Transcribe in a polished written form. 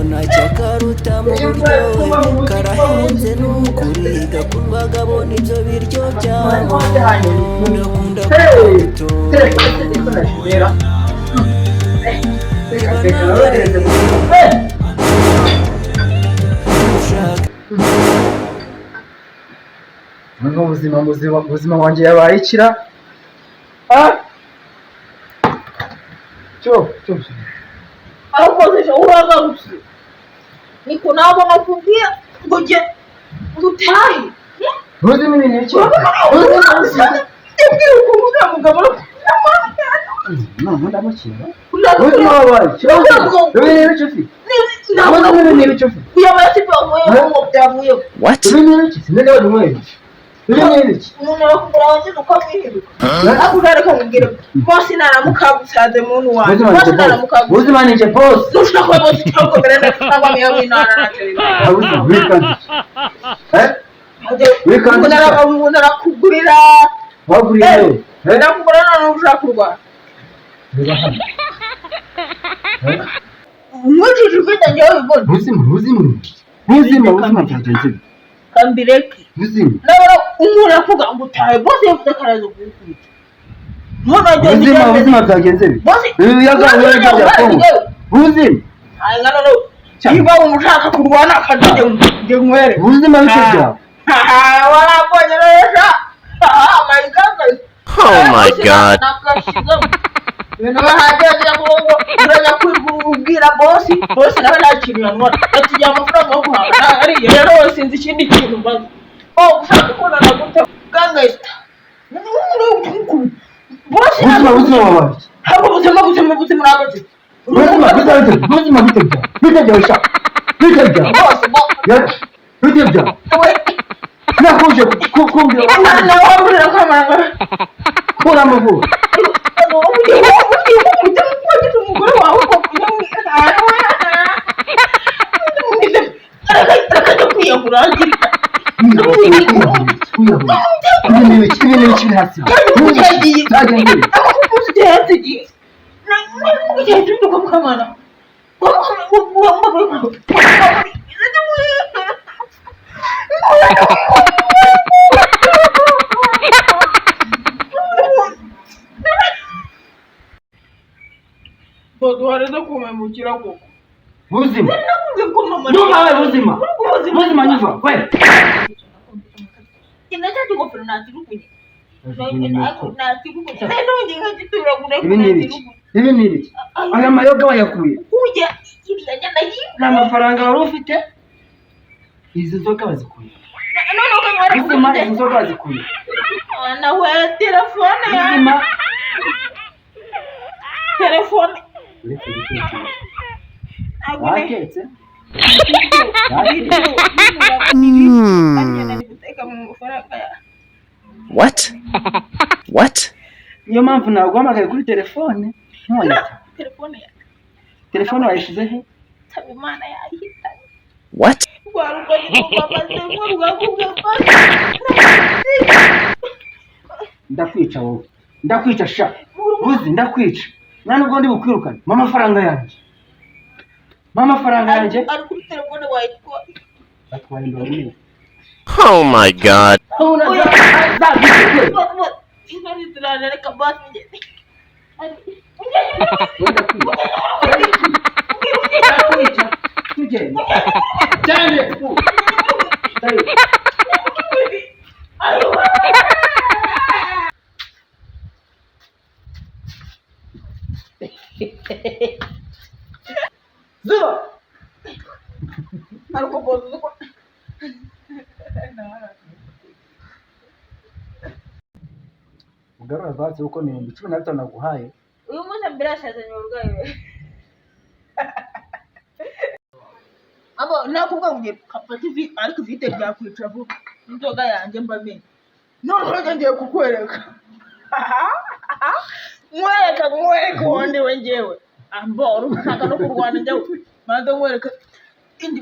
ntacyo karuta mu buryohe karahenze n'ukuri gakundwa gabona ibyo biryo byabo ndakunda kugutora ubuzima wanjye yabaye ikira cyo akoresha uragarutse niko nabo nakumbia ngoje utayi ubuzima ni iki no ndamukira ubuzima wabaye What? Kambireke nabara umuntu avuga ngo utaye bose yavuze karazo kukwita ubuzima byagenze ibi yagawe byakongo ubuzima ngano no niba umushaka kurwana akadije nge nkwere ubuzima bikijya wala bonyeresha Oh my god. Bino bahageze ngo uranya kwibwira boss nawe nakiriranwa ati amafaranga yo guhaha ari rero sinzi ikindi kintu mbaza gushaka kubona na gute gangesta boss ubuzima wabaye habo ubuzima nagaze ubuzima bitajya usha bitajya nakuje kumbira na wabura kamera kora amavu umugore wawe arakajya kwiyahura duhareze kumemukira koko ubuzima nakuze ko mama ntuhawe ubuzima nyuva we inachaje ko Fernando rukunye ibi ni ibiki aya mayoga wayakuye kujya ibijyanye na yiwe n'amafaranga wari ufite izi nzoga bazikuye ubuzima izi nzoga bazikuye nawe telefone waketse What? niyo mpamvu naguhamagaye kuri telefone ntoya telefone wayishize he Imana yahita What? ndakwica wowe ndakwica sha uzi ndakwica nta nubwo ndi bukwirukane mama amafaranga yanjye ari kuri telefone wayitwa atwaye ndabona Oh my god. ugarura vatse uko ni 15 naguhaye uyu munsi mbere ashazanye urwaye abo nakubwa ngo kapati vi ariko vite byakwica vuba inzoga yanjye mbamenye none ngiye kukwereka mwereka wonde wenjewe amboro ushaka no kurwana njyewe mando mwereka indi